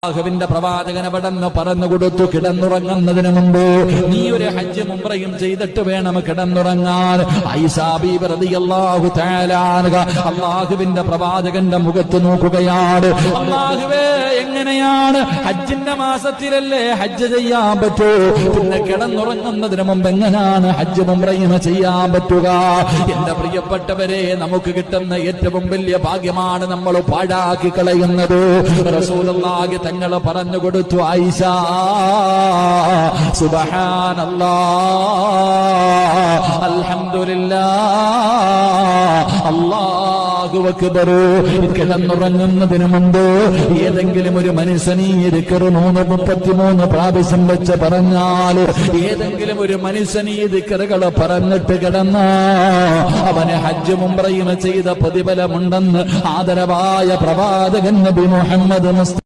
അല്ലാഹുവിന്റെ പ്രവാചകൻ അവിടെന്ന് പറഞ്ഞു കൊടുത്തു, കിടന്നുറങ്ങുന്നതിന് മുമ്പ് നീ ഒരു ഹജ്ജ് ഉംറയും ചെയ്തിട്ട് വേണം കിടന്നുറങ്ങാൻ. ആയിഷാ ബീബി റളിയല്ലാഹു തആല അൻഹ അല്ലാഹുവിന്റെ പ്രവാചകന്റെ മുഖത്ത് നോക്കുകയാണ്. അല്ലാഹുവേ, എങ്ങനെയാണ് ഹജ്ജിന്റെ മാസത്തിലല്ലേ ഹജ്ജ് ചെയ്യാൻ പറ്റൂ, പിന്നെ കിടന്നുറങ്ങുന്നതിന് മുമ്പ് എങ്ങനെയാണ് ഹജ്ജ് ഉംറയും ചെയ്യാൻ പറ്റുക? എന്റെ പ്രിയപ്പെട്ടവരെ, നമുക്ക് കിട്ടുന്ന ഏറ്റവും വലിയ ഭാഗ്യമാണ് നമ്മൾ പാഴാക്കി കളയുന്നത്. റസൂലുള്ളാഹി തങ്ങൾ പറഞ്ഞു കൊടുത്തു, ആയിഷ സുബ്ഹാനല്ലാഹ് അൽഹംദുലില്ലാഹ് അല്ലാഹു അക്ബർ. കിടന്നുറങ്ങുന്നതിന് മുമ്പ് ഏതെങ്കിലും ഒരു മനുഷ്യനീ ദിക്ർ 33 പ്രാവശ്യം വെച്ച് പറഞ്ഞാൽ, ഏതെങ്കിലും ഒരു മനുഷ്യനീ ദിക്റുകൾ പറഞ്ഞിട്ട് കിടന്ന അവന് ഹജ്ജ് ഉംറയും ചെയ്ത പ്രതിഫലമുണ്ടെന്ന് ആദരവായ പ്രവാചകൻ നബി മുഹമ്മദ് മുസ്തഫ